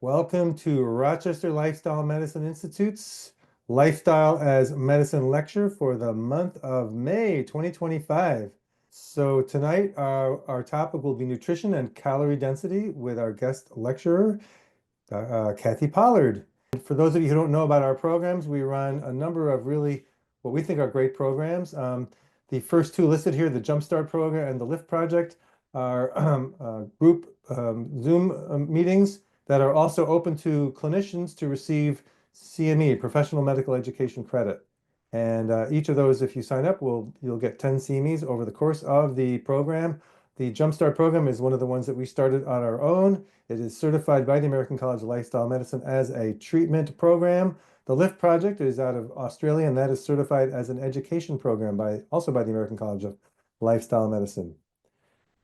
Welcome to Rochester Lifestyle Medicine Institute's Lifestyle as Medicine lecture for the month of May 2025. So tonight our topic will be nutrition and calorie density with our guest lecturer, Kathy Pollard. For those of you who don't know about our programs, we run a number of really what we think are great programs. The first two listed here, the Jumpstart program and the Lift project, are group Zoom meetings that are also open to clinicians to receive CME, Professional Medical Education Credit. And each of those, if you sign up, you'll get 10 CMEs over the course of the program. The Jumpstart program is one of the ones that we started on our own. It is certified by the American College of Lifestyle Medicine as a treatment program. The LIFT project is out of Australia, and that is certified as an education program also by the American College of Lifestyle Medicine.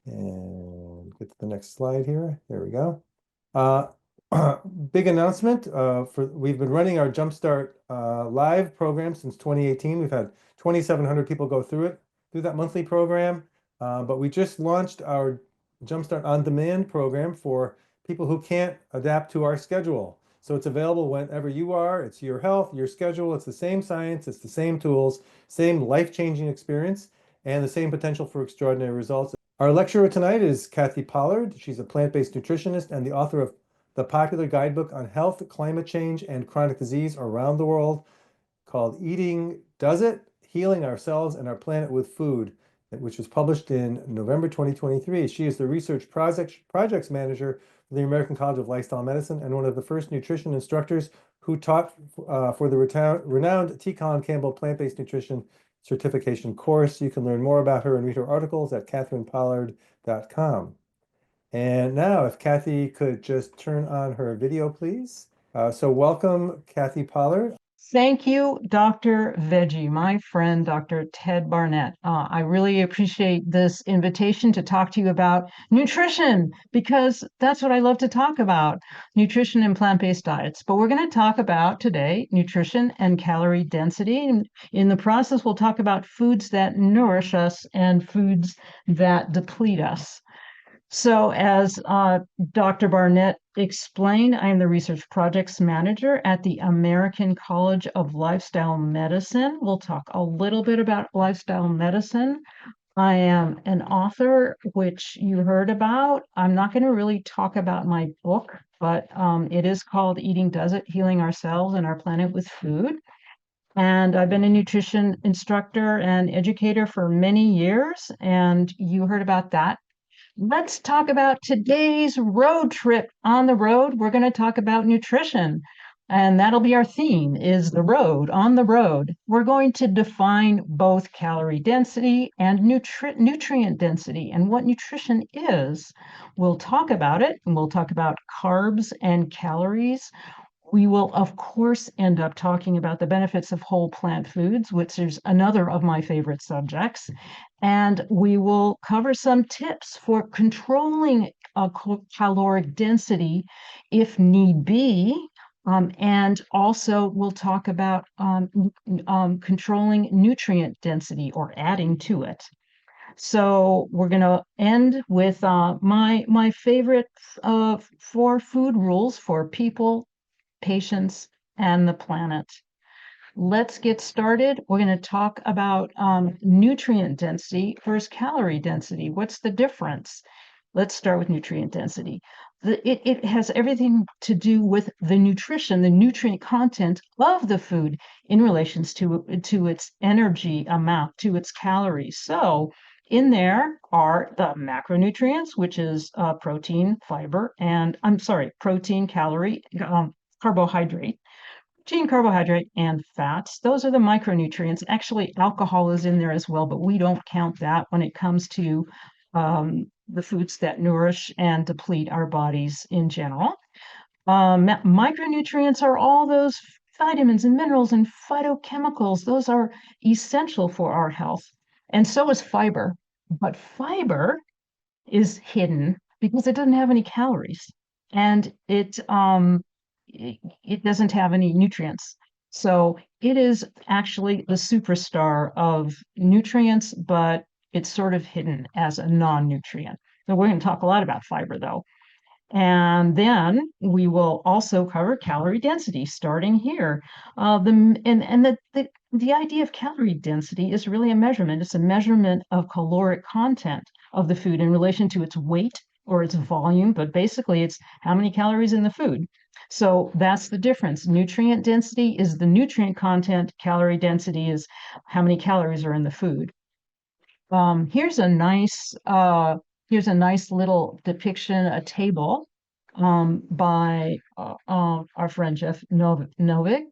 And get to the next slide here. There we go. Big announcement. We've been running our Jumpstart live program since 2018. We've had 2,700 people go through that monthly program. But we just launched our Jumpstart On Demand program for people who can't adapt to our schedule. So it's available whenever you are. It's your health, your schedule. It's the same science. It's the same tools, same life-changing experience, and the same potential for extraordinary results. Our lecturer tonight is Kathy Pollard. She's a plant-based nutritionist and the author of the popular guidebook on health, climate change, and chronic disease around the world called Eating Does It? Healing Ourselves and Our Planet with Food, which was published in November 2023. She is the research projects manager for the American College of Lifestyle Medicine and one of the first nutrition instructors who taught for the renowned T. Colin Campbell plant-based nutrition certification course. You can learn more about her and read her articles at katherinepollard.com. And now, if Kathy could just turn on her video, please. So welcome, Kathy Pollard. Thank you, Dr. Veggie, my friend, Dr. Ted Barnett. I really appreciate this invitation to talk to you about nutrition, because that's what I love to talk about, nutrition and plant-based diets. But we're going to talk about today nutrition and calorie density. And in the process, we'll talk about foods that nourish us and foods that deplete us. So as Dr. Barnett explained, I am the research projects manager at the American College of Lifestyle Medicine. We'll talk a little bit about lifestyle medicine. I am an author, which you heard about. I'm not going to really talk about my book, but it is called Eating Does It? Healing Ourselves and Our Planet with Food. And I've been a nutrition instructor and educator for many years, and you heard about that. Let's talk about today's road trip. On the road, we're going to talk about nutrition. And that'll be our theme, is the road, on the road. We're going to define both calorie density and nutrient density and what nutrition is. We'll talk about it, and we'll talk about carbs and calories. We will, of course, end up talking about the benefits of whole plant foods, which is another of my favorite subjects. And we will cover some tips for controlling caloric density if need be. And also we'll talk about controlling nutrient density or adding to it. So we're going to end with my favorite 4 food rules for people, patients, and the planet. Let's get started. We're going to talk about nutrient density versus calorie density. What's the difference? Let's start with nutrient density. It has everything to do with the nutrition, the nutrient content of the food in relation to its energy amount, to its calories. So in there are the macronutrients, which is protein, fiber, and protein, calorie, carbohydrate, protein, carbohydrate, and fats. Those are the micronutrients. Actually, alcohol is in there as well, but we don't count that when it comes to the foods that nourish and deplete our bodies in general. Micronutrients are all those vitamins and minerals and phytochemicals. Those are essential for our health. And so is fiber. But fiber is hidden because it doesn't have any calories. And it doesn't have any nutrients. So it is actually the superstar of nutrients, but it's sort of hidden as a non-nutrient. So we're going to talk a lot about fiber, though. And then we will also cover calorie density starting here. The idea of calorie density is really a measurement. It's a measurement of caloric content of the food in relation to its weight or its volume, but basically it's how many calories in the food. So that's the difference. Nutrient density is the nutrient content. Calorie density is how many calories are in the food. Um, here's a nice uh, here's a nice little depiction, a table by our friend Jeff Novick,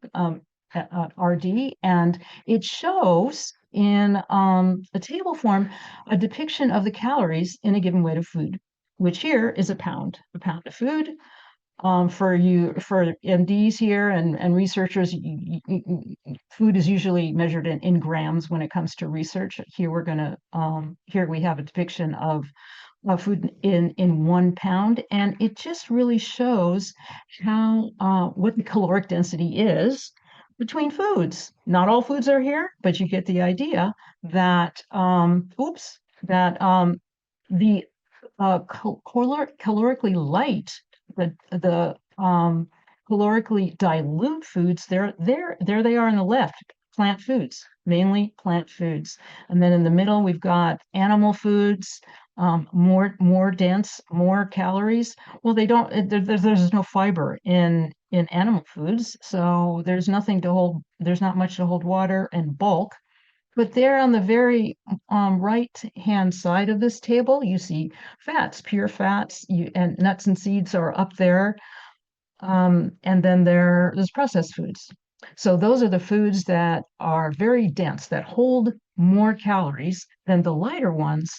RD, and it shows in a table form a depiction of the calories in a given weight of food, which here is a pound of food. For MDs here and researchers, food is usually measured in grams when it comes to research. Here here we have a depiction of food in 1 pound, and it just really shows how what the caloric density is between foods. Not all foods are here, but you get the idea that the calorically light, the calorically dilute foods, there they are on the left, plant foods, mainly plant foods. And then in the middle, we've got animal foods, more dense, more calories. Well, they don't, there's no fiber in animal foods, so there's not much to hold water and bulk. But there on the very right-hand side of this table, you see fats, pure fats, and nuts and seeds are up there. And then there's processed foods. So those are the foods that are very dense, that hold more calories than the lighter ones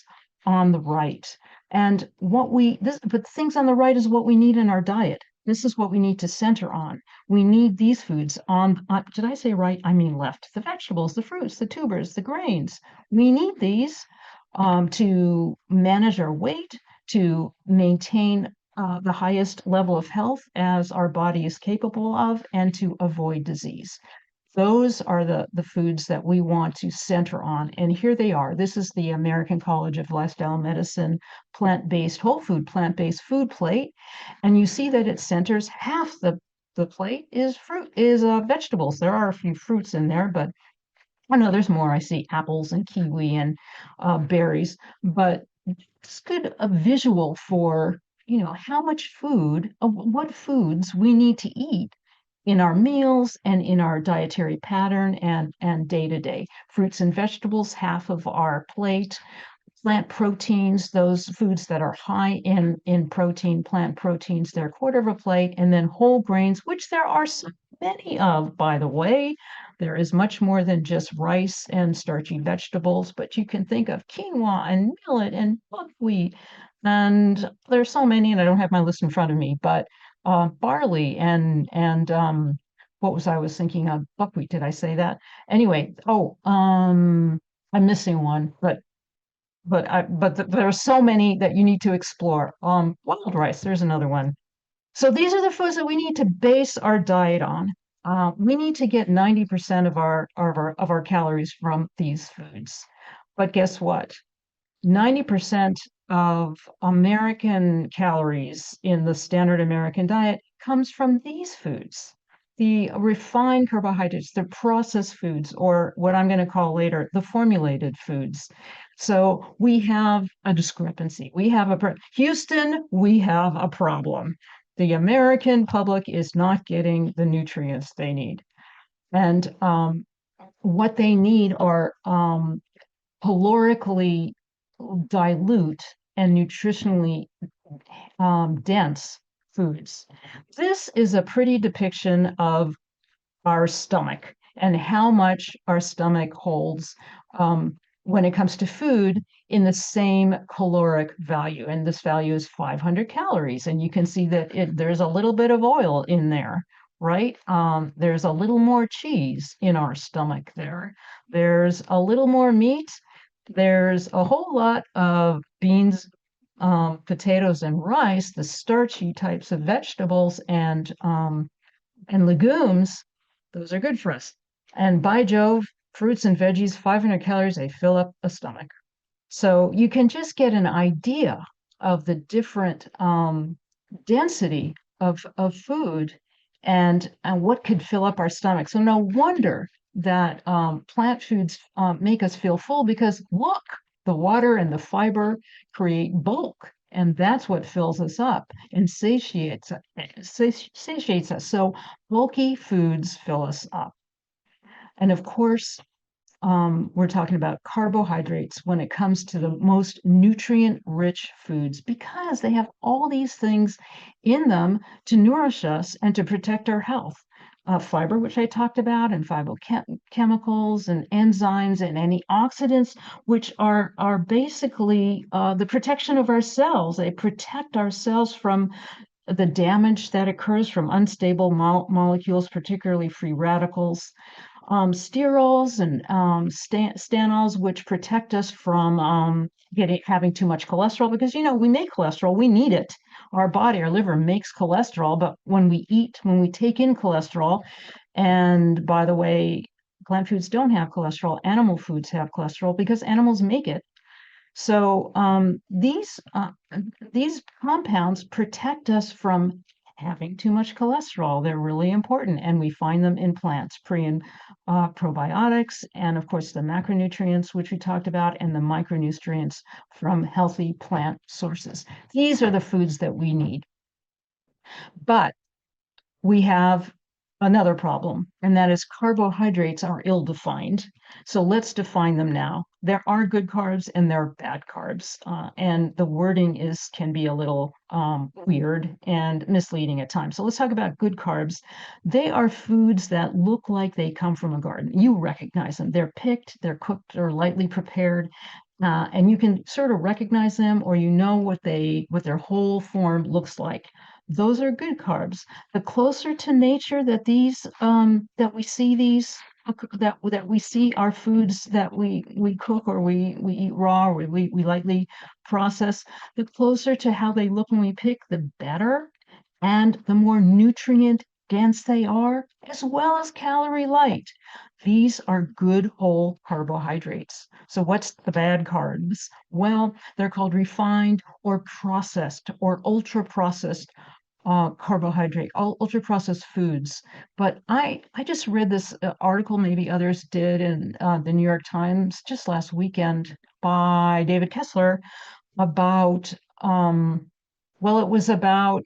on the right. And but things on the right is what we need in our diet. This is what we need to center on. We need these foods did I say right? I mean left. The vegetables, the fruits, the tubers, the grains. We need these to manage our weight, to maintain the highest level of health as our body is capable of, and to avoid disease. Those are the foods that we want to center on. And here they are. This is the American College of Lifestyle Medicine plant-based, whole food, plant-based food plate. And you see that it centers half the plate is vegetables. There are a few fruits in there, but I know there's more. I see apples and kiwi and berries, but it's good a visual for how much food, what foods we need to eat in our meals and in our dietary pattern and day to day. Fruits and vegetables, half of our plate. Plant proteins, those foods that are high in protein, plant proteins, they're a quarter of a plate, and then whole grains, which there are so many of, by the way. There is much more than just rice and starchy vegetables, but you can think of quinoa and millet and buckwheat, and there's so many, and I don't have my list in front of me, but barley and what was thinking of? Buckwheat, did I say that? Anyway, I'm missing one, but there are so many that you need to explore. Wild rice, there's another one. So these are the foods that we need to base our diet on. We need to get 90% of our calories from these foods. But guess what? 90% of American calories in the standard American diet comes from these foods. The refined carbohydrates, the processed foods, or what I'm going to call later, the formulated foods. So we have a discrepancy. Houston, we have a problem. The American public is not getting the nutrients they need. And what they need are calorically dilute and nutritionally dense foods. This is a pretty depiction of our stomach and how much our stomach holds when it comes to food in the same caloric value. And this value is 500 calories. And you can see that there's a little bit of oil in there, right? There's a little more cheese in our stomach there. There's a little more meat. There's a whole lot of beans, potatoes, and rice, the starchy types of vegetables and legumes. Those are good for us. And by Jove, fruits and veggies, 500 calories, they fill up a stomach. So you can just get an idea of the different density of food and what could fill up our stomach. So no wonder that plant foods make us feel full because look, the water and the fiber create bulk. And that's what fills us up and satiates us. So bulky foods fill us up. And of course, we're talking about carbohydrates when it comes to the most nutrient-rich foods because they have all these things in them to nourish us and to protect our health. Fiber, which I talked about, and phytochemicals and enzymes and antioxidants, which are basically the protection of our cells. They protect our cells from the damage that occurs from unstable molecules, particularly free radicals, sterols and stanols, which protect us from having too much cholesterol because we make cholesterol, we need it. Our body, our liver makes cholesterol, but when we eat, when we take in cholesterol, and by the way, plant foods don't have cholesterol, animal foods have cholesterol because animals make it. So these compounds protect us from having too much cholesterol. They're really important, and we find them in plants, pre and probiotics, and of course the macronutrients, which we talked about, and the micronutrients from healthy plant sources. These are the foods that we need. But we have another problem, and that is carbohydrates are ill-defined. So let's define them now. There are good carbs and there are bad carbs, and the wording can be a little weird and misleading at times. So let's talk about good carbs. They are foods that look like they come from a garden. You recognize them. They're picked, they're cooked or lightly prepared, and you can sort of recognize them, or what their whole form looks like. Those are good carbs. The closer to nature that we see our foods that we cook or we eat raw or we lightly process, the closer to how they look when we pick, the better, and the more nutrient dense they are, as well as calorie light. These are good whole carbohydrates. So what's the bad carbs? Well, they're called refined or processed or ultra processed carbohydrate, ultra processed foods. But I just read this article, maybe others did, in the New York Times just last weekend by David Kessler about well, it was about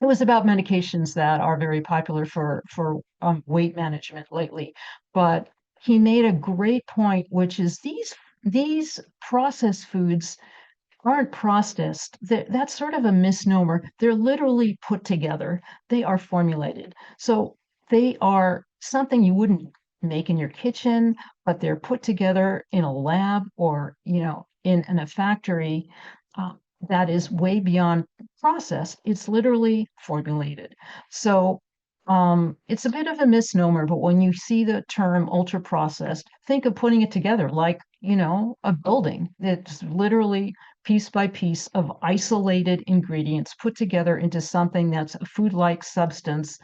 medications that are very popular for weight management lately. But he made a great point, which is these processed foods aren't processed. That's sort of a misnomer. They're literally put together. They are formulated. So they are something you wouldn't make in your kitchen, but they're put together in a lab or, in a factory uh, that is way beyond process. It's literally formulated. So it's a bit of a misnomer, but when you see the term ultra processed, think of putting it together like, a building. It's literally piece by piece of isolated ingredients put together into something that's a food-like substance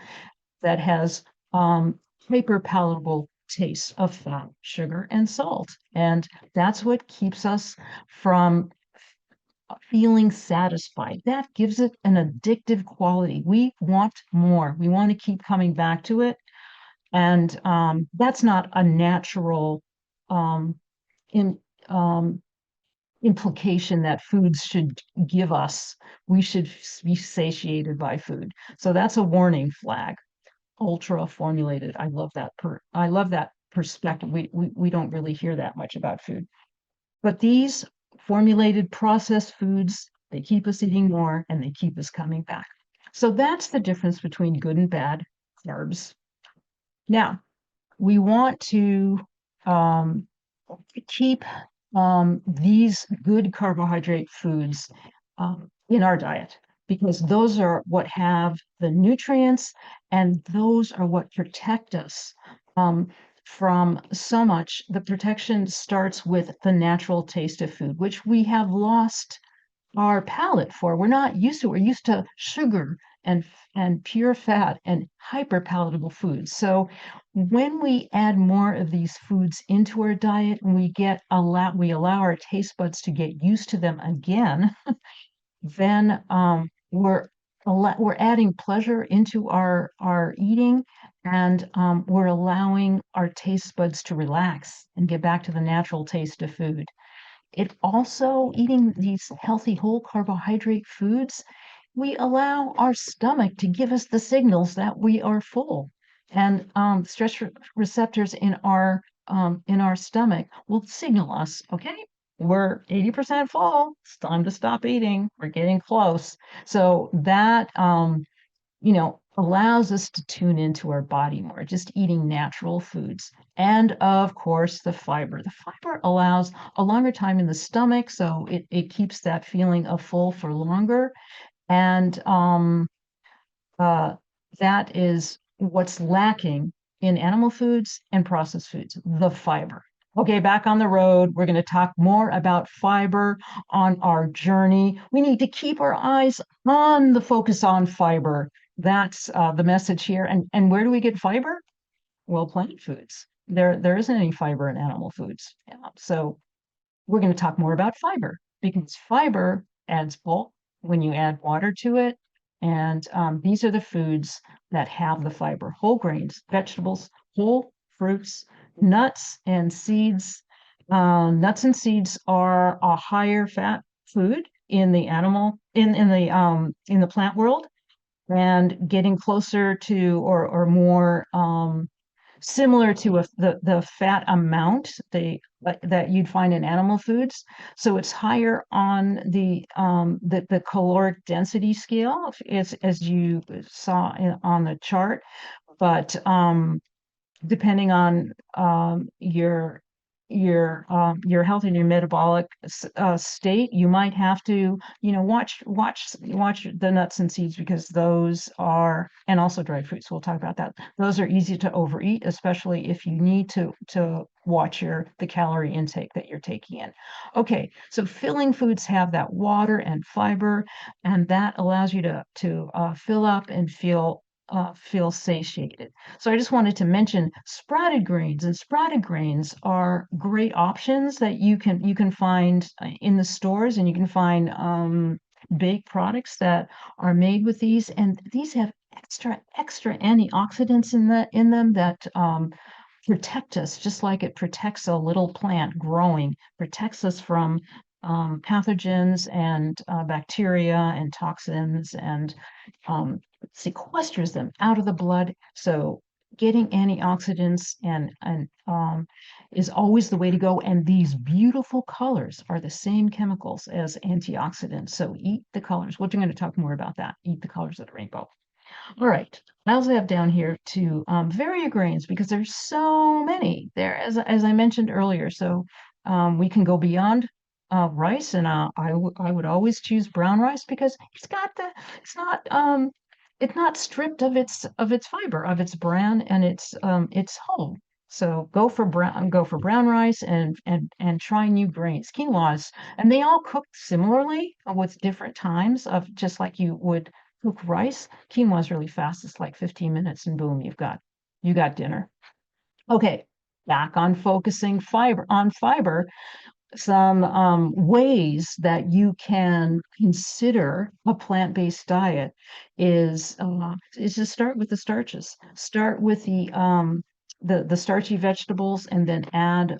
that has hyper palatable taste of fat, sugar, and salt. And that's what keeps us from feeling satisfied. That gives it an addictive quality. We want more. We want to keep coming back to it. And that's not a natural um, in, um, implication that foods should give us. We should be satiated by food. So that's a warning flag. Ultra formulated. I love that perspective. We don't really hear that much about food. But these formulated processed foods, they keep us eating more and they keep us coming back. So that's the difference between good and bad carbs. Now, we want to um, keep these good carbohydrate foods in our diet because those are what have the nutrients and those are what protect us from so much. The protection starts with the natural taste of food, which we have lost our palate for. We're not used to it. We're used to sugar and pure fat and hyper palatable foods. So when we add more of these foods into our diet and we allow our taste buds to get used to them again, then we're we're adding pleasure into our eating, and we're allowing our taste buds to relax and get back to the natural taste of food. It also, eating these healthy whole carbohydrate foods, we allow our stomach to give us the signals that we are full. And receptors in our stomach will signal us, okay, we're 80% full. It's time to stop eating. We're getting close. So that allows us to tune into our body more, just eating natural foods. And of course, the fiber. The fiber allows a longer time in the stomach, so it keeps that feeling of full for longer. And uh, that is what's lacking in animal foods and processed foods, the fiber. Okay, back on the road, we're going to talk more about fiber on our journey. We need to keep our eyes on the focus on fiber. That's the message here. And where do we get fiber? Well, plant foods. There isn't any fiber in animal foods. Yeah. So we're going to talk more about fiber because fiber adds bulk when you add water to it. And these are the foods that have the fiber: whole grains, vegetables, whole fruits, nuts, and seeds. Nuts and seeds are a higher fat food in the animal in the plant world, and getting closer to or more similar to the fat amount that you'd find in animal foods. So it's higher on the caloric density scale, as you saw on the chart. But depending on your health and your metabolic state, you might have to, watch the nuts and seeds, because those are, and also dried fruits. We'll talk about that. Those are easy to overeat, especially if you need to watch the calorie intake that you're taking in. Okay, so filling foods have that water and fiber, and that allows you to fill up and feel satiated. So I just wanted to mention sprouted grains, and sprouted grains are great options that you can find in the stores, and you can find baked products that are made with these, and these have extra antioxidants in them that protect us, just like it protects a little plant growing, protects us from pathogens and bacteria and toxins, and sequesters them out of the blood. So getting antioxidants and is always the way to go. And these beautiful colors are the same chemicals as antioxidants. So eat the colors. We're going to talk more about that. Eat the colors of the rainbow. All right. I also have down here to variegrains, because there's so many there, as I mentioned earlier. So we can go beyond rice, and I would always choose brown rice, because it's not stripped of its fiber, of its bran, and it's whole. So go for brown rice, and try new grains, quinoas, and they all cook similarly with different times, of just like you would cook rice. Quinoa is really fast. It's like 15 minutes, and boom, you got dinner. Okay, back on focusing on fiber. Some ways that you can consider a plant-based diet is to start with the starches. Start with the starchy vegetables, and then add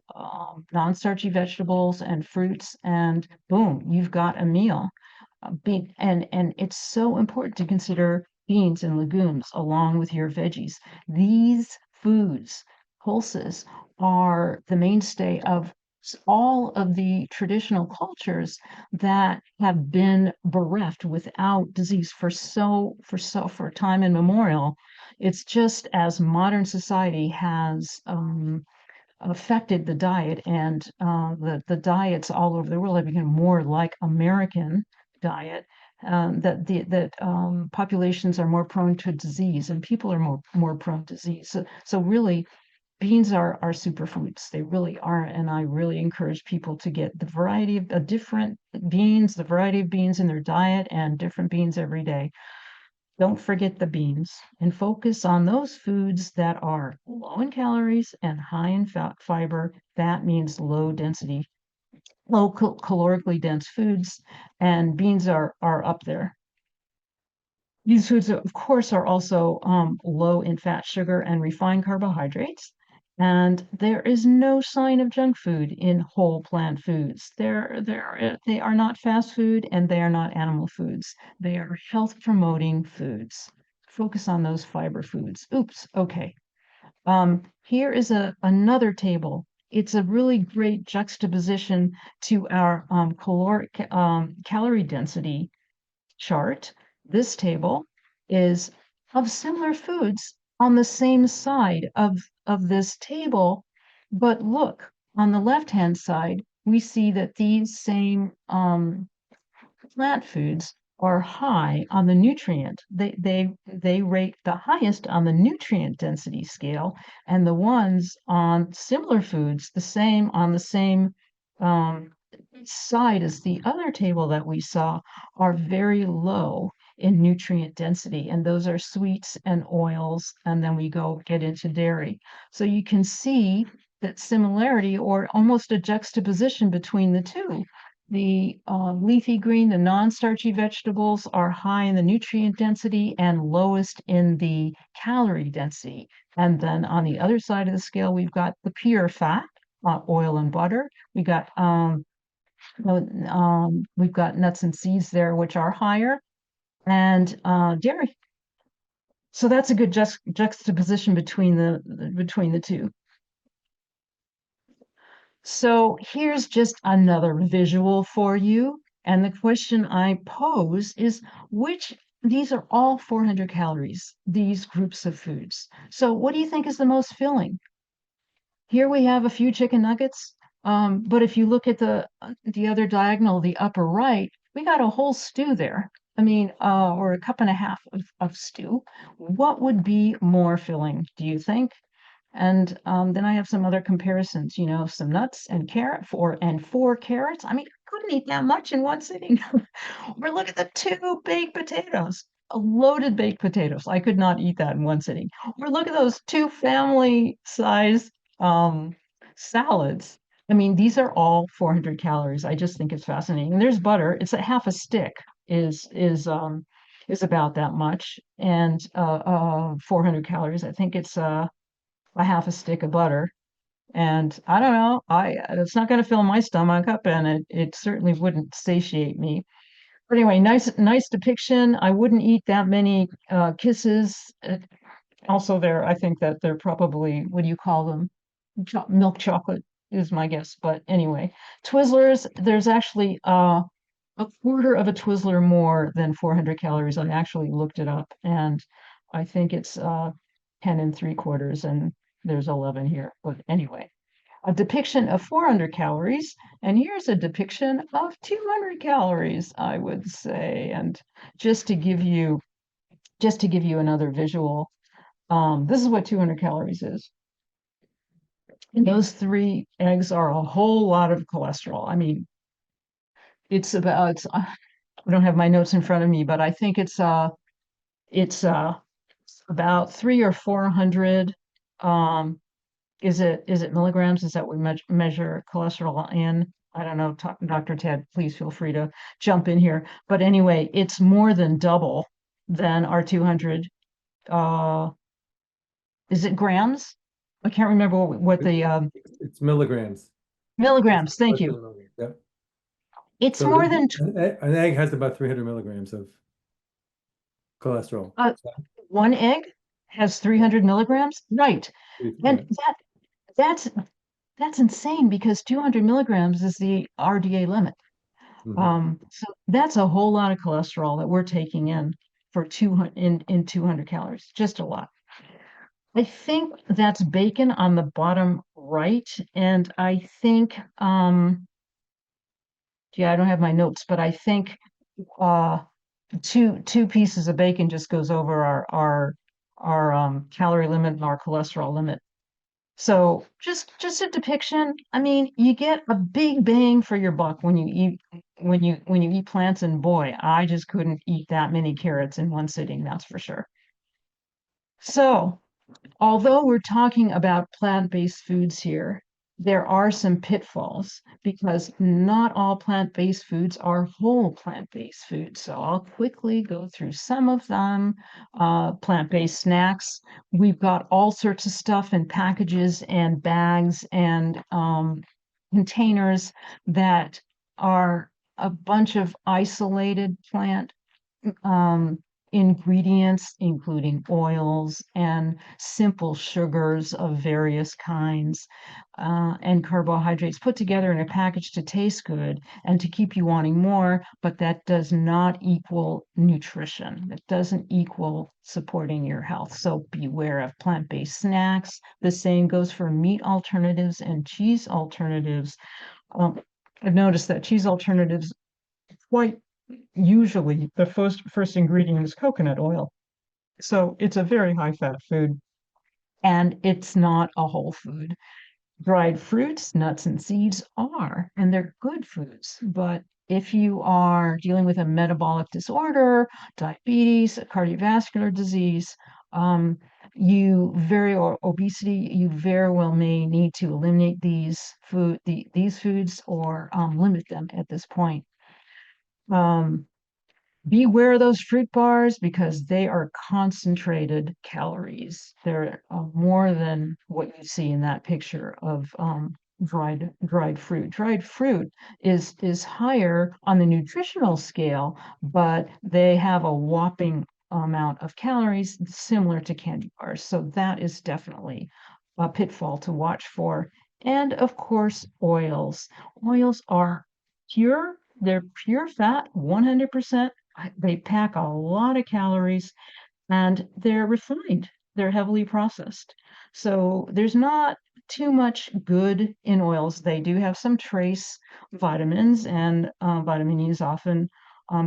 non-starchy vegetables and fruits, and boom, you've got a meal. And it's so important to consider beans and legumes along with your veggies. These foods, pulses, are the mainstay of all of the traditional cultures that have been bereft without disease for time immemorial. It's just as modern society has affected the diet, and the diets all over the world have become more like American diet. That populations are more prone to disease, and people are more prone to disease. So really, beans are superfoods. They really are, and I really encourage people to get the variety of different beans, the variety of beans in their diet, and different beans every day. Don't forget the beans, and focus on those foods that are low in calories and high in fiber. That means low calorically dense foods, and beans are up there. These foods, of course, are also low in fat, sugar, and refined carbohydrates. And there is no sign of junk food in whole plant foods. They are not fast food and they are not animal foods. They are health promoting foods. Focus on those fiber foods. Oops, okay. Here is another table. It's a really great juxtaposition to our calorie density chart. This table is of similar foods on the same side of this table. But look, on the left-hand side, we see that these same plant foods are high on the nutrient. They rate the highest on the nutrient density scale, and the ones on similar foods, the same on the same um, side as the other table that we saw, are very low in nutrient density, and those are sweets and oils, and then we go get into dairy. So you can see that similarity or almost a juxtaposition between the two. The leafy green, the non-starchy vegetables are high in the nutrient density and lowest in the calorie density. And then on the other side of the scale, we've got the pure fat, oil and butter. We got we've got nuts and seeds there, which are higher, and dairy. So that's a good juxtaposition between the two. So here's just another visual for you. And the question I pose is these are all 400 calories, these groups of foods. So what do you think is the most filling? Here we have a few chicken nuggets, but if you look at the other diagonal, the upper right, we got a whole stew there. I mean, or a cup and a half of stew. What would be more filling, do you think? And then I have some other comparisons, some nuts and four carrots. I mean, I couldn't eat that much in one sitting. Or look at the two baked potatoes, loaded baked potatoes. I could not eat that in one sitting. Or look at those two family size um, salads. I mean, these are all 400 calories. I just think it's fascinating. And there's butter. It's a half a stick is about that much, and 400 calories. I think it's a half a stick of butter. And I don't know, it's not going to fill my stomach up, and it certainly wouldn't satiate me. But anyway, nice depiction. I wouldn't eat that many kisses. Also, I think that they're probably, what do you call them? Milk chocolate is my guess. But anyway, Twizzlers, there's actually a quarter of a Twizzler more than 400 calories. I actually looked it up, and I think it's 10 and 3/4, and there's 11 here. But anyway, a depiction of 400 calories, and here's a depiction of 200 calories, I would say. And just to give you another visual, this is what 200 calories is. And those three eggs are a whole lot of cholesterol. I mean, I don't have my notes in front of me, but I think it's about 300 or 400. Is it milligrams? Is that what we measure cholesterol in? I don't know. Dr. Ted, please feel free to jump in here. But anyway, it's more than double than our 200. Uh, is it grams? I can't remember what the It's milligrams. milligrams. Thank you. Yeah. It's So more than an egg has about 300 milligrams of cholesterol. one egg has 300 milligrams, right? And that's that's insane because 200 milligrams is the RDA limit. So that's a whole lot of cholesterol that we're taking in for 200 in 200 calories, just a lot. I think that's bacon on the bottom right, and I think yeah, I don't have my notes, but I think uh two pieces of bacon just goes over our calorie limit and our cholesterol limit. So just a depiction. I mean, you get a big bang for your buck when you eat plants, and boy, I just couldn't eat that many carrots in one sitting, that's for sure. So, although we're talking about plant-based foods here, there are some pitfalls because not all plant-based foods are whole plant-based foods. So I'll quickly go through some of them. Plant-based snacks. We've got all sorts of stuff in packages and bags and containers that are a bunch of isolated plant um, ingredients, including oils and simple sugars of various kinds, and carbohydrates put together in a package to taste good and to keep you wanting more, but that does not equal nutrition. It doesn't equal supporting your health. So beware of plant-based snacks. The same goes for meat alternatives and cheese alternatives. Um, I've noticed that cheese alternatives quite usually the first ingredient is coconut oil. So it's a very high fat food and it's not a whole food. Dried fruits, nuts, and seeds are, and they're good foods. But if you are dealing with a metabolic disorder, diabetes, cardiovascular disease, um, or obesity, you very well may need to eliminate these foods or limit them at this point. Um, Beware of those fruit bars because they are concentrated calories. They're more than what you see in that picture of dried fruit. Dried fruit is higher on the nutritional scale, but they have a whopping amount of calories similar to candy bars. So that is definitely a pitfall to watch for. And of course, oils. Oils are pure, they're pure fat, 100%. They pack a lot of calories and they're refined. They're heavily processed. So there's not too much good in oils. They do have some trace vitamins, and vitamin E is often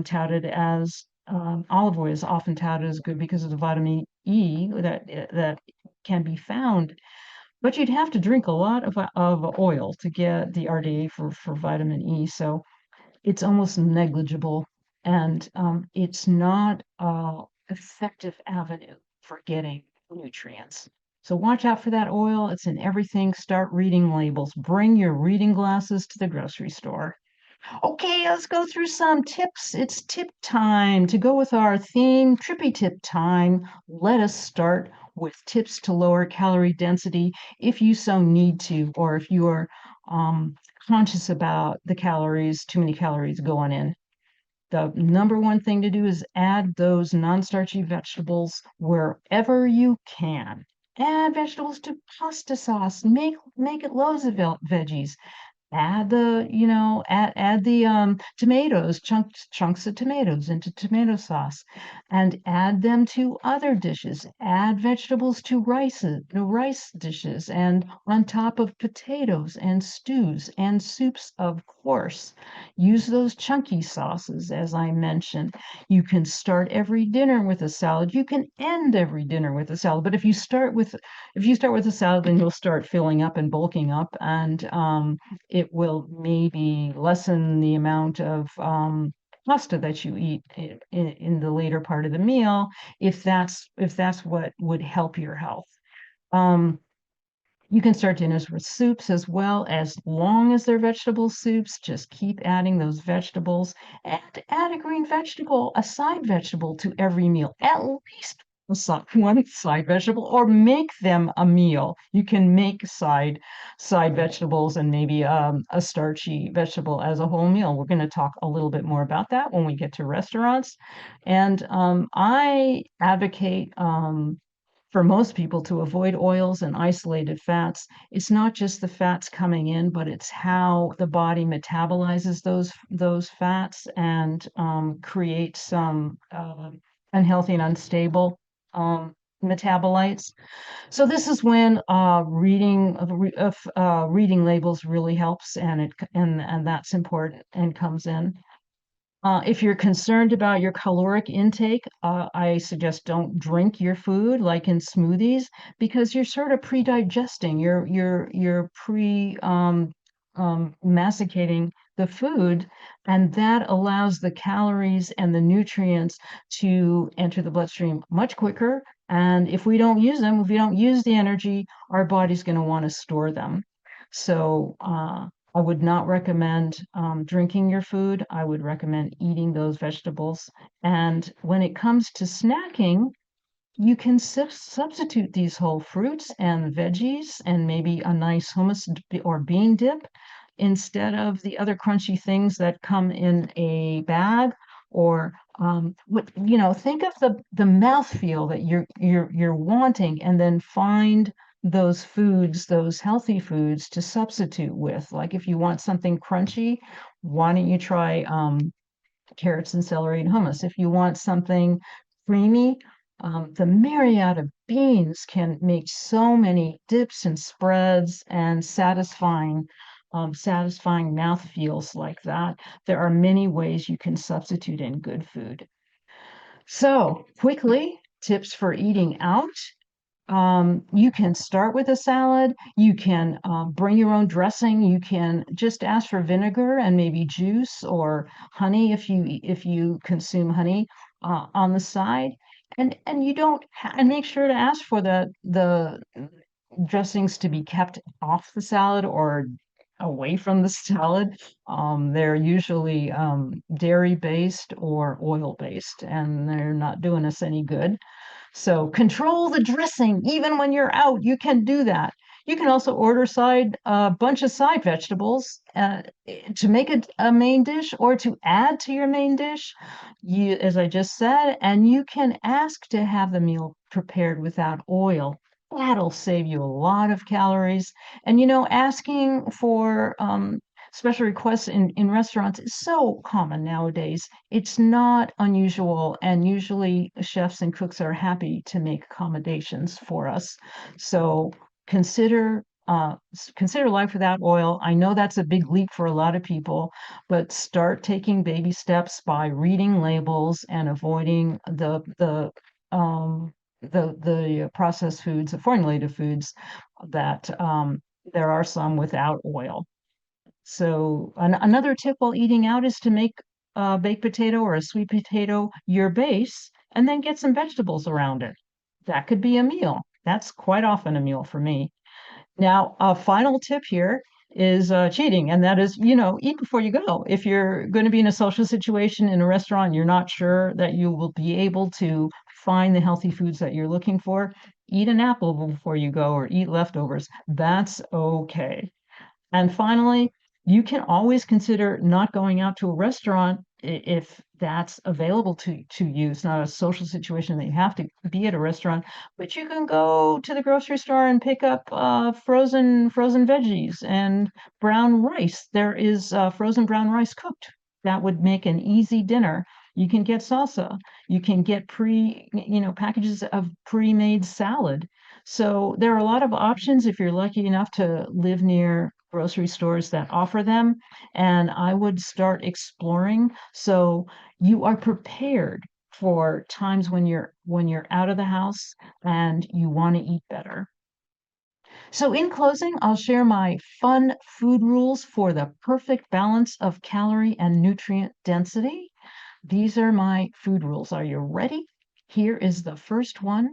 touted as olive oil is often touted as good because of the vitamin E that can be found. But you'd have to drink a lot of oil to get the RDA for vitamin E. So it's almost negligible and it's not a effective avenue for getting nutrients. So watch out for that oil. It's in everything. Start reading labels. Bring your reading glasses to the grocery store. Okay, let's go through some tips. It's tip time. To go with our theme, trippy tip time, let us start with tips to lower calorie density if you so need to, or if you are um, conscious about the calories, too many calories going in. The number one thing to do is add those non-starchy vegetables wherever you can. Add vegetables to pasta sauce. Make it loads of veggies. Add the tomatoes, chunks of tomatoes into tomato sauce, and add them to other dishes. Add vegetables to rice dishes, and on top of potatoes and stews and soups, of course. Use those chunky sauces, as I mentioned. You can start every dinner with a salad. You can end every dinner with a salad. But if you start with a salad, then you'll start filling up and bulking up, and it will maybe lessen the amount of pasta that you eat in the later part of the meal, if that's what would help your health. Um, you can start dinners with soups as long as they're vegetable soups. Just keep adding those vegetables and add a green vegetable, a side vegetable to every meal, at least one side vegetable, or make them a meal. You can make side vegetables and maybe a starchy vegetable as a whole meal. We're going to talk a little bit more about that when we get to restaurants. And I advocate for most people to avoid oils and isolated fats. It's not just the fats coming in, but it's how the body metabolizes those fats and creates some unhealthy and unstable metabolites. So this is when reading labels really helps, and that's important and comes in. If you're concerned about your caloric intake, I suggest don't drink your food like in smoothies because you're sort of pre-digesting. You're pre masticating the food, and that allows the calories and the nutrients to enter the bloodstream much quicker. And if we don't use them, if we don't use the energy, our body's going to want to store them. So I would not recommend drinking your food. I would recommend eating those vegetables. And when it comes to snacking, you can substitute these whole fruits and veggies and maybe a nice hummus or bean dip instead of the other crunchy things that come in a bag or think of the mouthfeel that you're wanting and then find those foods, those healthy foods to substitute with. Like if you want something crunchy, why don't you try carrots and celery and hummus. If you want something creamy, the myriad of beans can make so many dips and spreads and satisfying mouth feels like that. There are many ways you can substitute in good food. So quickly, tips for eating out. You can start with a salad. You can bring your own dressing. You can just ask for vinegar and maybe juice or honey if you consume honey on the side. And you don't and make sure to ask for the dressings to be kept off the salad or away from the salad. They're usually dairy based or oil based, and they're not doing us any good. So control the dressing. Even when you're out, you can do that. You can also order a bunch of side vegetables to make a main dish or to add to your main dish. As I just said, and you can ask to have the meal prepared without oil. That'll save you a lot of calories. And asking for special requests in restaurants is so common nowadays. It's not unusual, and usually chefs and cooks are happy to make accommodations for us. So consider consider life without oil. I know that's a big leap for a lot of people, but start taking baby steps by reading labels and avoiding the processed foods, the formulated foods that there are some without oil. So another tip while eating out is to make a baked potato or a sweet potato your base and then get some vegetables around it. That could be a meal. That's quite often a meal for me. Now, a final tip here is cheating, and that is, eat before you go. If you're going to be in a social situation in a restaurant, you're not sure that you will be able to find the healthy foods that you're looking for, eat an apple before you go or eat leftovers. That's okay. And finally, you can always consider not going out to a restaurant if that's available to you. It's not a social situation that you have to be at a restaurant, but you can go to the grocery store and pick up frozen veggies and brown rice. There is frozen brown rice cooked. That would make an easy dinner. You can get salsa. You can get packages of pre-made salad. So there are a lot of options if you're lucky enough to live near grocery stores that offer them, and I would start exploring so you are prepared for times when you're out of the house and you want to eat better. So in closing, I'll share my fun food rules for the perfect balance of calorie and nutrient density. These are my food rules. Are you ready? Here is the first one.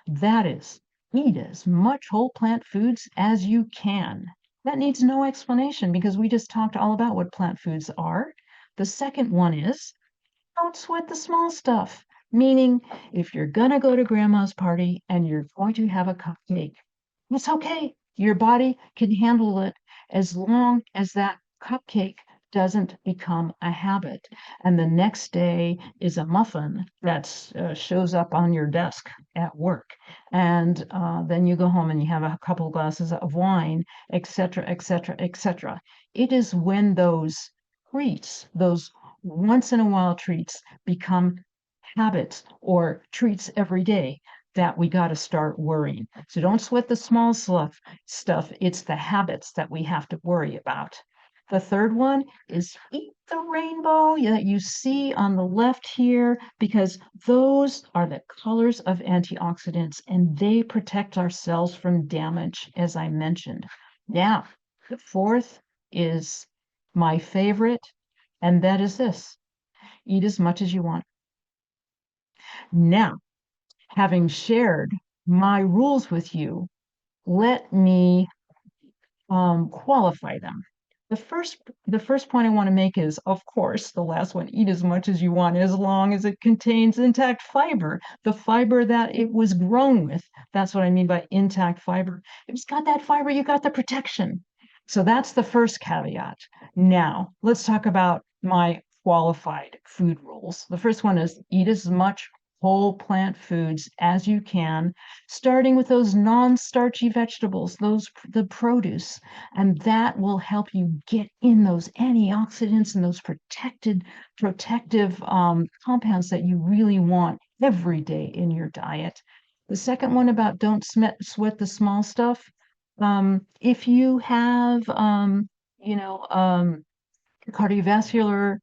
That is, eat as much whole plant foods as you can. That needs no explanation because we just talked all about what plant foods are. The second one is, don't sweat the small stuff, meaning if you're going to go to grandma's party and you're going to have a cupcake, it's okay. Your body can handle it as long as that cupcake doesn't become a habit. And the next day is a muffin that shows up on your desk at work. And then you go home and you have a couple of glasses of wine, etc., etc., etc. It is when those treats, those once in a while treats, become habits or treats every day that we got to start worrying. So don't sweat the small stuff. It's the habits that we have to worry about. The third one is eat the rainbow that you see on the left here, because those are the colors of antioxidants and they protect our cells from damage, as I mentioned. Now, the fourth is my favorite, and that is this: eat as much as you want. Now, having shared my rules with you, let me qualify them. The first point I want to make is, of course, the last one, eat as much as you want, as long as it contains intact fiber, the fiber that it was grown with. That's what I mean by intact fiber. If it's got that fiber, you got the protection. So that's the first caveat. Now, let's talk about my qualified food rules. The first one is eat as much whole plant foods as you can, starting with those non-starchy vegetables, the produce, and that will help you get in those antioxidants and those protective compounds that you really want every day in your diet. The second one about don't sweat the small stuff. If you have, you know, cardiovascular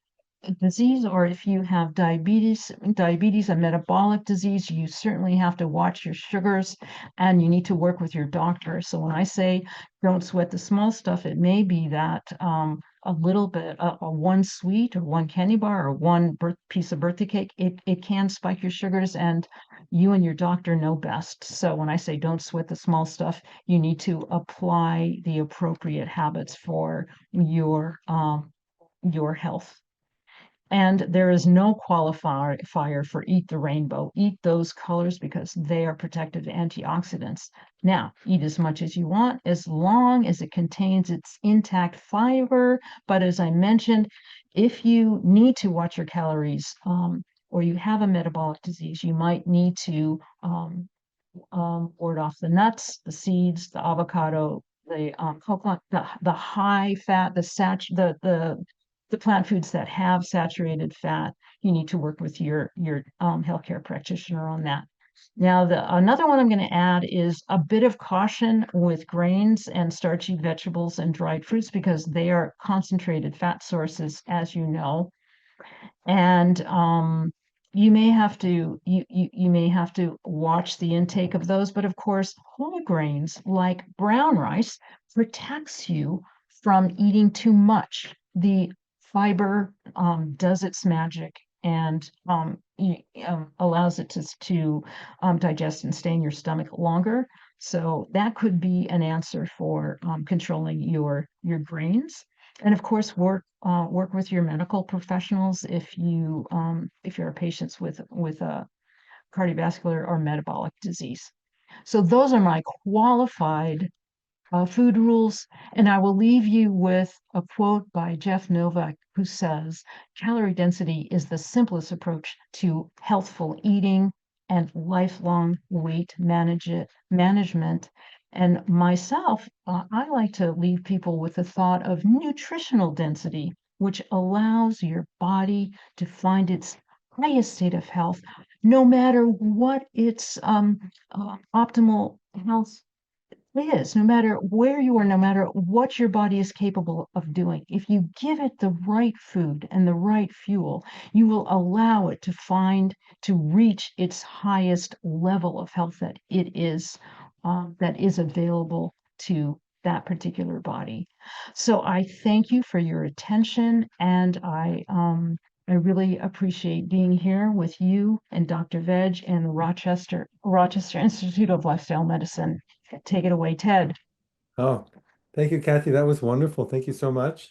disease, or if you have diabetes, a metabolic disease, you certainly have to watch your sugars and you need to work with your doctor. So when I say don't sweat the small stuff, it may be that a little bit, a one sweet or one candy bar or one piece of birthday cake, it can spike your sugars, and you and your doctor know best. So when I say don't sweat the small stuff, you need to apply the appropriate habits for your health. And there is no qualifier for eat the rainbow. Eat those colors because they are protective antioxidants. Now, eat as much as you want, as long as it contains its intact fiber. But as I mentioned, if you need to watch your calories, or you have a metabolic disease, you might need to ward off the nuts, the seeds, the avocado, the coconut, the high fat, the plant foods that have saturated fat. You need to work with your healthcare practitioner on that. Now, another one I'm going to add is a bit of caution with grains and starchy vegetables and dried fruits because they are concentrated fat sources, as you know. And you may have to watch the intake of those, but of course, whole grains like brown rice protects you from eating too much. The fiber does its magic and allows it to digest and stay in your stomach longer. So that could be an answer for controlling your grains. And of course, work with your medical professionals if you're a patient with a cardiovascular or metabolic disease. So those are my qualified food rules. And I will leave you with a quote by Jeff Novak, who says, calorie density is the simplest approach to healthful eating and lifelong weight management. And myself, I like to leave people with the thought of nutritional density, which allows your body to find its highest state of health, no matter what its optimal health is, no matter where you are, no matter what your body is capable of doing. If you give it the right food and the right fuel, you will allow it to reach its highest level of health that is available to that particular body. So I thank you for your attention, and I really appreciate being here with you and Dr. Veg and the Rochester Institute of Lifestyle Medicine. Take it away, Ted. Oh, thank you, Kathy. That was wonderful. Thank you so much.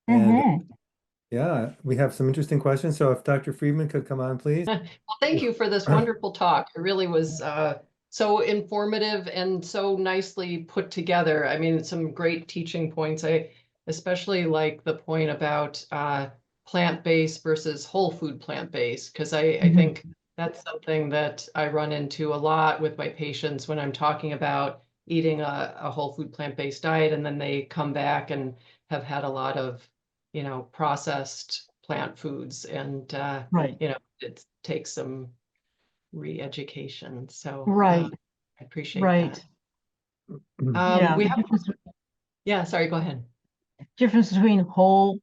And Mm-hmm. yeah, we have some interesting questions. So if Dr. Friedman could come on, please. Well, thank you for this wonderful talk. It really was so informative and so nicely put together. I mean, some great teaching points. I especially like the point about plant-based versus whole food plant-based, because I think that's something that I run into a lot with my patients when I'm talking about eating a whole food plant-based diet, and then they come back and have had a lot of, processed plant foods, and Right, it takes some re-education. So right, I appreciate right. that. Yeah, We the have, yeah, sorry, go ahead. difference between whole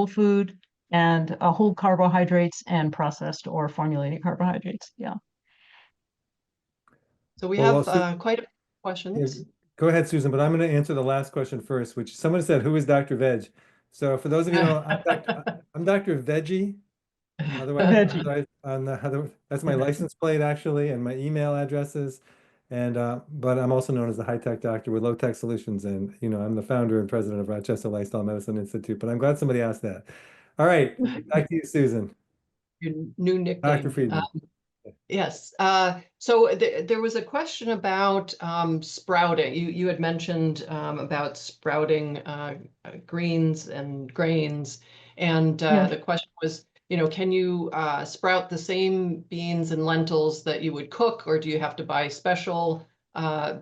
food and whole carbohydrates and processed or formulated carbohydrates. Yeah. So we Well, have quite a few yeah, questions. go ahead, Susan, but I'm going to answer the last question first, which someone said, who is Dr. Veg? So for those of you who know, I'm Dr. Veggie. Otherwise, Veggie. that's my license plate actually, and my email addresses. And but I'm also known as the high-tech doctor with low-tech solutions, and I'm the founder and president of Rochester Lifestyle Medicine Institute. But I'm glad somebody asked that. All right, back to you, Susan. Your new Dr. nickname. Friedman. Yes. So there was a question about sprouting. You had mentioned about sprouting greens and grains, and Yes. the question was, can you sprout the same beans and lentils that you would cook, or do you have to buy special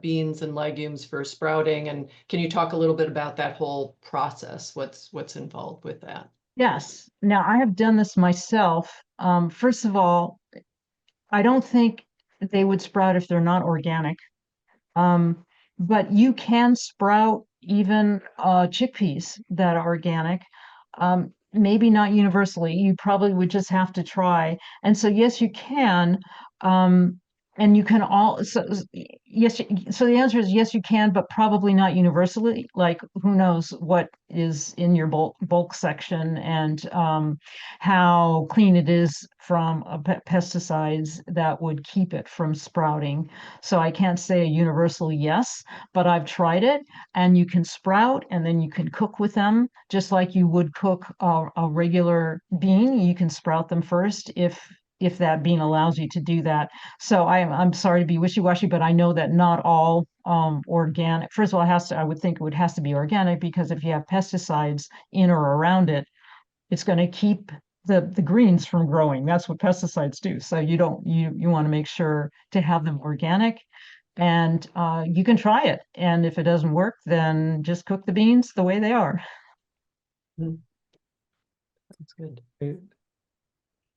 beans and legumes for sprouting? And can you talk a little bit about that whole process? What's involved with that? Yes. Now, I have done this myself. First of all, I don't think they would sprout if they're not organic. Um, but you can sprout even chickpeas that are organic. Maybe not universally. You probably would just have to try. And so, yes, you can. Um, and you can all yes. So the answer is yes, you can, but probably not universally. Like who knows what is in your bulk section and how clean it is from pesticides that would keep it from sprouting. So I can't say a universal yes, but I've tried it, and you can sprout and then you can cook with them just like you would cook a regular bean. You can sprout them first if that bean allows you to do that. So I'm sorry to be wishy-washy, but I know that not all organic. First of all, I would think it has to be organic, because if you have pesticides in or around it, it's going to keep the greens from growing. That's what pesticides do. So you want to make sure to have them organic, and you can try it. And if it doesn't work, then just cook the beans the way they are. Mm, That's good. Great.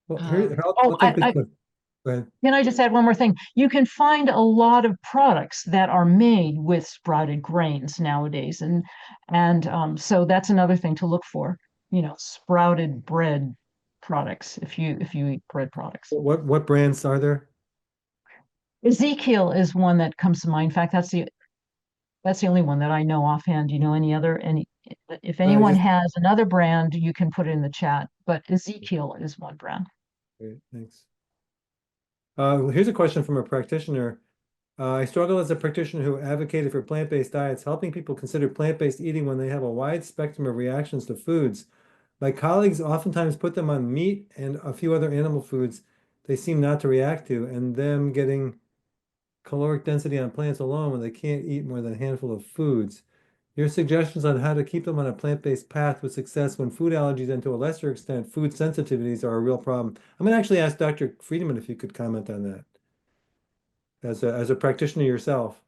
Well, Oh, I'll take this one. Go ahead. can I just add one more thing? You can find a lot of products that are made with sprouted grains nowadays, and so that's another thing to look for. Sprouted bread products if you eat bread products. What brands are there? Ezekiel is one that comes to mind. In fact, that's the only one that I know offhand. Do you know any? If I anyone just has another brand, you can put it in the chat. But Ezekiel is one brand. Great, thanks. Here's a question from a practitioner. I struggle as a practitioner who advocated for plant-based diets, helping people consider plant-based eating when they have a wide spectrum of reactions to foods. My colleagues oftentimes put them on meat and a few other animal foods they seem not to react to, and them getting caloric density on plants alone when they can't eat more than a handful of foods. Your suggestions on how to keep them on a plant-based path with success when food allergies and to a lesser extent food sensitivities are a real problem. I'm going to actually ask Dr. Friedman if you could comment on that as a practitioner yourself.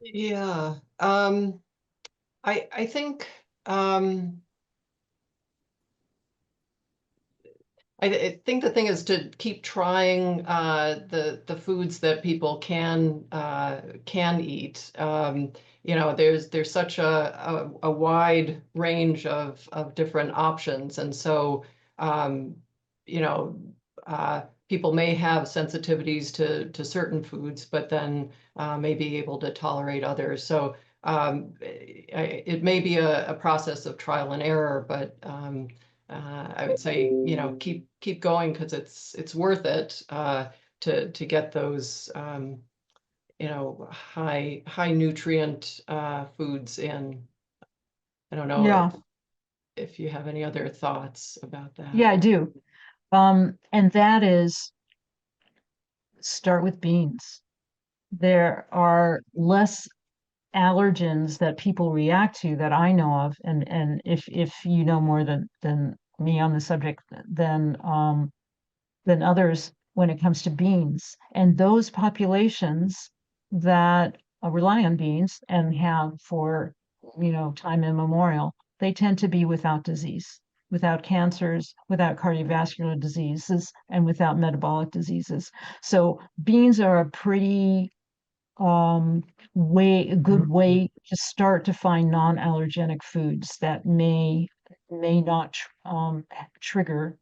Yeah. I think I think the thing is to keep trying the foods that people can eat. There's such a wide range of different options, and so you know people may have sensitivities to certain foods, but then may be able to tolerate others. So it may be a process of trial and error, but I would say, keep going, because it's worth it to get those high nutrient foods in. I don't know Yeah, if you have any other thoughts about that. yeah, I do. And that is start with beans. There are less allergens that people react to that I know of, and if you know more than me on the subject, than others when it comes to beans. And those populations that rely on beans and have for, time immemorial, they tend to be without disease, without cancers, without cardiovascular diseases, and without metabolic diseases. So beans are a pretty a good way to start to find non-allergenic foods that may not trigger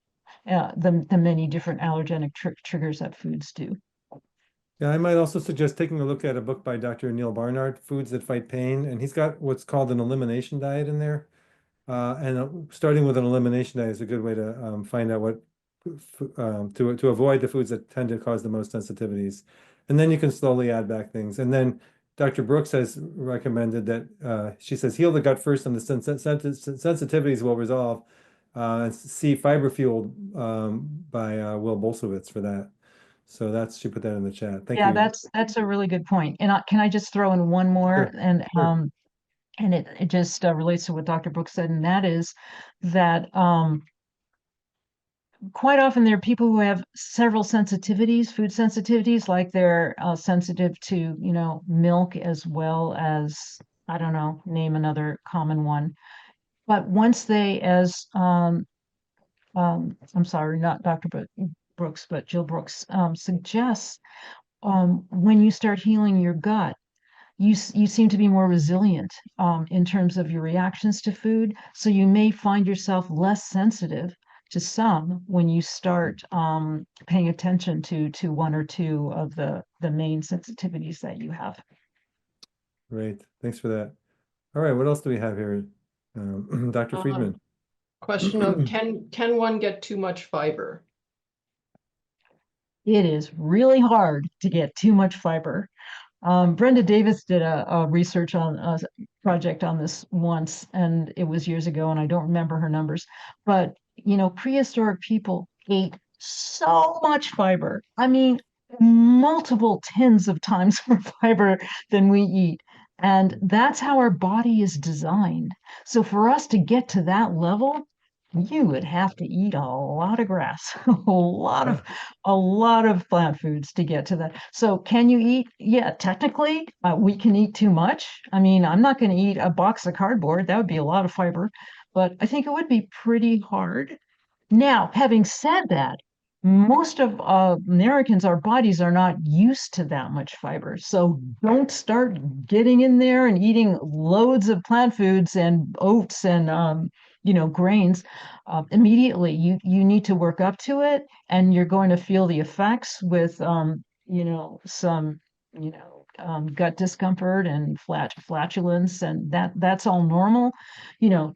the many different allergenic triggers that foods do. Yeah, I might also suggest taking a look at a book by Dr. Neil Barnard, Foods That Fight Pain, and he's got what's called an elimination diet in there. And starting with an elimination diet is a good way to find out what to avoid the foods that tend to cause the most sensitivities. And then you can slowly add back things. And then Dr. Brooks has recommended that she says heal the gut first and the sensitivities will resolve. See Fiber Fueled by Will Bolsowitz for that. So she put that in the chat. Thank Yeah, you. that's a really good point. And can I just throw in one more? Sure, sure. And it just relates to what Dr. Brooks said, and that is that quite often there are people who have several sensitivities, food sensitivities, like they're sensitive to, milk as well as, I don't know, name another common one. But once they, I'm sorry, not Dr. Brooks, but Jill Brooks suggests, when you start healing your gut, you seem to be more resilient in terms of your reactions to food. So you may find yourself less sensitive to some when you start paying attention to one or two of the main sensitivities that you have. Great. Thanks for that. All right, what else do we have here? Dr. Friedman. Question of can one get too much fiber? It is really hard to get too much fiber. Brenda Davis did a research on a project on this once, and it was years ago, and I don't remember her numbers. But prehistoric people ate so much fiber. I mean, multiple tens of times more fiber than we eat. And that's how our body is designed. So for us to get to that level, you would have to eat a lot of grass, a lot of plant foods to get to that. So can you eat? Yeah, technically, we can eat too much. I mean, I'm not going to eat a box of cardboard. That would be a lot of fiber, but I think it would be pretty hard. Now, having said that, most of Americans, our bodies are not used to that much fiber. So don't start getting in there and eating loads of plant foods and oats and grains immediately. You need to work up to it, and you're going to feel the effects with some gut discomfort and flatulence, and that's all normal.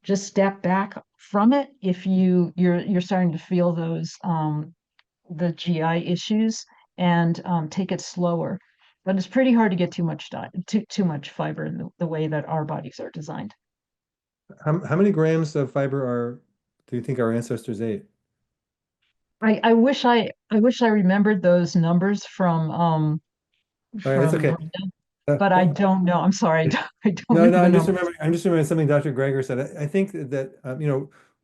Just step back from it if you're starting to feel those the GI issues, and take it slower. But it's pretty hard to get too much fiber in the way that our bodies are designed. How many grams of fiber do you think our ancestors ate? I wish I remembered those numbers All right, that's from okay. Brenda, but I don't know. I'm sorry, I don't No, know no, the I'm just numbers. remembering. I'm just remembering something Dr. Greger said. I think that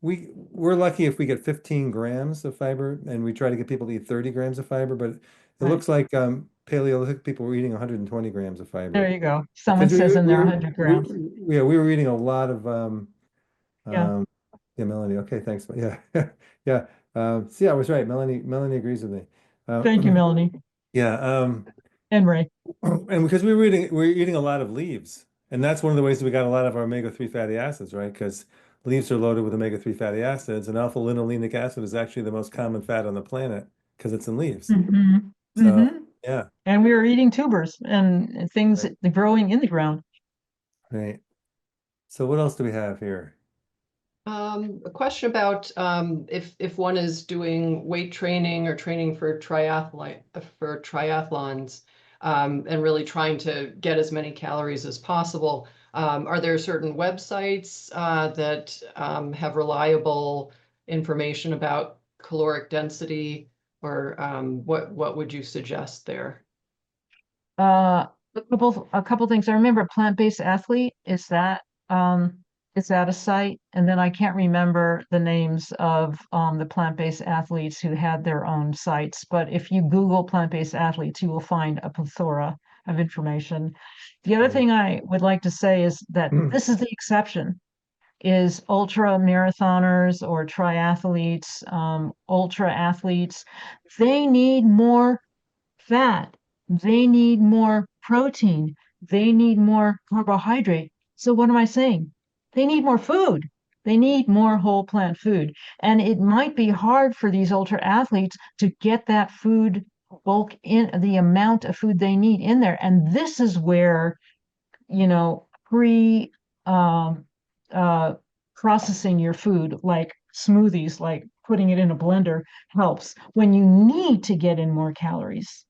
we're lucky if we get 15 grams of fiber, and we try to get people to eat 30 grams of fiber. But it Right. looks like Paleolithic people were eating 120 grams of There fiber you go. Someone because says in there 100 grams. we were eating a lot of Yeah. um, yeah, Melanie. Okay, thanks. Yeah, yeah. See, I was right. Melanie agrees with me. Thank you, Melanie Yeah. and Ray. And because we're eating a lot of leaves, and that's one of the ways that we got a lot of our omega-3 fatty acids, right? Because leaves are loaded with omega-3 fatty acids, and alpha-linolenic acid is actually the most common fat on the planet because it's in leaves. Hmm. So, Hmm. yeah, And we were eating tubers and things right, growing in the ground. right. So what else do we have here? A question about if one is doing weight training or training for triathlons, and really trying to get as many calories as possible. Are there certain websites that have reliable information about caloric density, or what would you suggest there? Uh, a couple things. I remember Plant-Based Athlete. Um, is that a site? And then I can't remember the names of the plant-based athletes who had their own sites. But if you Google plant-based athletes, you will find a plethora of information. The other Right. thing I would like to say is that this is the exception. Is ultra marathoners or triathletes, ultra athletes, they need more fat. They need more protein. They need more carbohydrate. So what am I saying? They need more food. They need more whole plant food. And it might be hard for these ultra athletes to get that food bulk in the amount of food they need in there. And this is where, pre um, uh, processing your food, like smoothies, like putting it in a blender, helps when you need to get in more calories.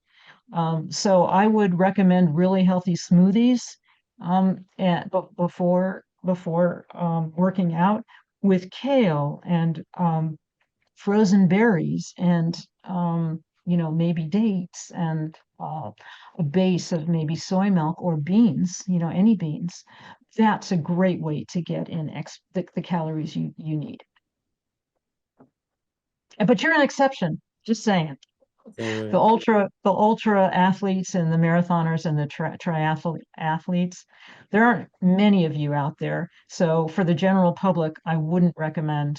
So I would recommend really healthy smoothies before working out with kale and frozen berries and maybe dates and a base of maybe soy milk or beans, any beans. That's a great way to get in the calories you need. But you're an exception, just saying. Right. The ultra athletes and the marathoners and the triathlete athletes, there aren't many of you out there. So for the general public, I wouldn't recommend,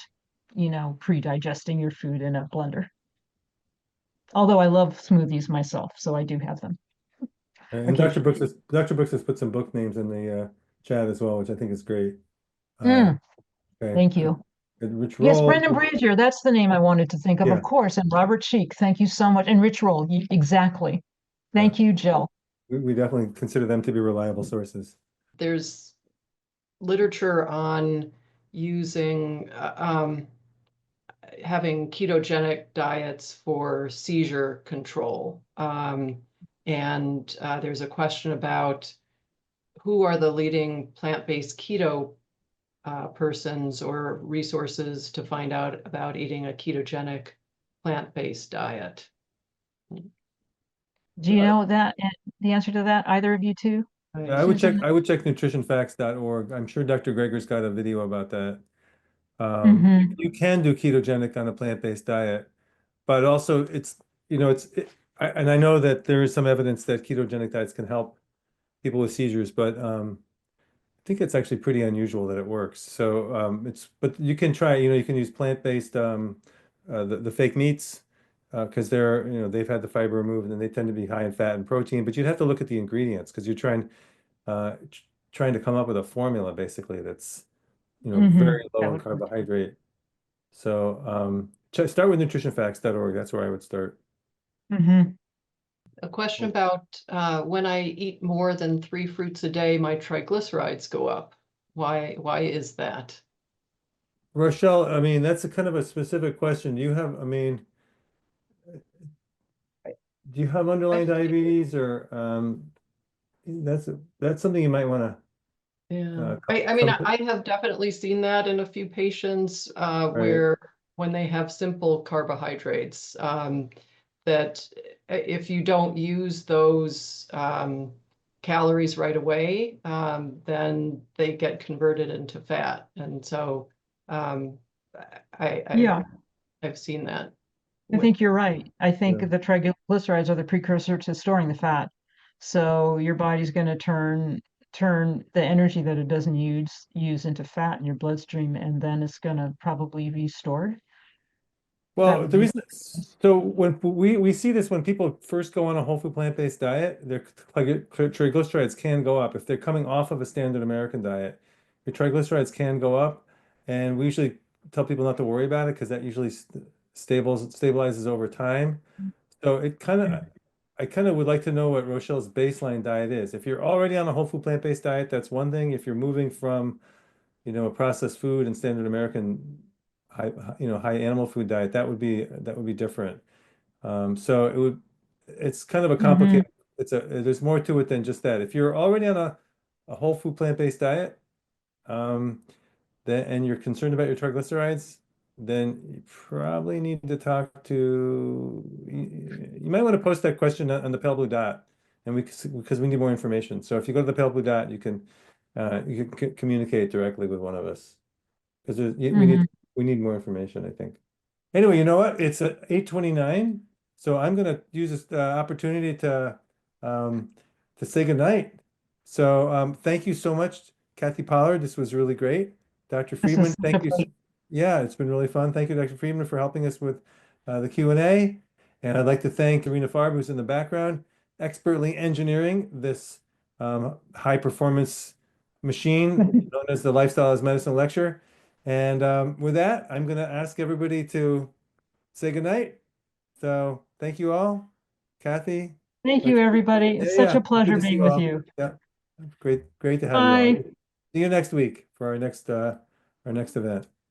pre-digesting your food in a blender. Although I love smoothies myself, so I do have them And occasionally. Dr. Brooks has put some book names in the chat as well, which I think is great. Mm, Okay, thank you. good. Rich Yes, Roll. Brendan Brazier, that's the name I wanted to think Yeah, of course, and Robert Sheik. Thank you so much. And Rich Roll, exactly. yeah. Thank you, Jill. We definitely consider them to be reliable sources. There's literature on using having ketogenic diets for seizure control. And there's a question about who are the leading plant-based keto persons or resources to find out about eating a ketogenic plant-based diet. Do you know the answer to that, either of you two? I would Susan? check nutritionfacts.org. I'm sure Dr. Greger's got a video about that. Mm-hmm. You can do ketogenic on a plant-based diet, but also and I know that there is some evidence that ketogenic diets can help people with seizures, but I think it's actually pretty unusual that it works. So but you can try, you can use plant-based, the fake meats, because they've had the fiber removed and they tend to be high in fat and protein, but you'd have to look at the ingredients because you're trying to come up with a formula basically that's, Mm-hmm. very low That in would work. carbohydrate. So start with nutritionfacts.org. That's where I would start. Mm-hmm. A question about when I eat more than 3 fruits a day, my triglycerides go up. Why is that? Rochelle, I mean, that's a kind of a specific question. Do you have I, underlying diabetes or that's something you might want to yeah, I mean, I have definitely seen that in a few patients right. where when they have simple carbohydrates, that if you don't use those calories right away, then they get converted into fat. And so um, Yeah, I've seen that. I With, think you're right. I think Yeah. the triglycerides are the precursor to storing the fat. So your body's going to turn the energy that it doesn't use into fat in your bloodstream, and then it's going to probably be stored. That Well, would the make reason sense. so when we see this when people first go on a whole food plant-based diet, their triglycerides can go up. If they're coming off of a standard American diet, your triglycerides can go up, and we usually tell people not to worry about it because that usually stabilizes over time. So I kind of would like to know what Rochelle's baseline diet is. If you're already on a whole food plant-based diet, that's one thing. If you're moving from, a processed food and standard American high animal food diet, that would be different. So it's kind of a Mm-hmm. complicated, there's more to it than just that. If you're already on a whole food plant-based diet, um, and you're concerned about your triglycerides, then you probably need to talk to, you might want to post that question on the Pale Blue Dot, and because we need more information. So if you go to the Pale Blue Dot, you can communicate directly with one of us because we Mm-hmm. need more information, I think. Anyway, you know what? It's 8:29, so I'm gonna use this opportunity um, to say goodnight. So thank you so much, Kathy Pollard. This was really great. Dr. This is Friedman, such a thank you. pleasure. Yeah, it's been really fun. Thank you, Dr. Friedman, for helping us with the Q&A. And I'd like to thank Karina Farb, who's in the background, expertly engineering this high performance machine known as the Lifestyle as Medicine lecture. And with that, I'm going to ask everybody to say goodnight. So thank you all. Kathy, Thank you, Dr. everybody. Yeah, It's such yeah. a Good pleasure to see being you with all. you. Yeah. Great to have you all. Bye. See you next week for our next event.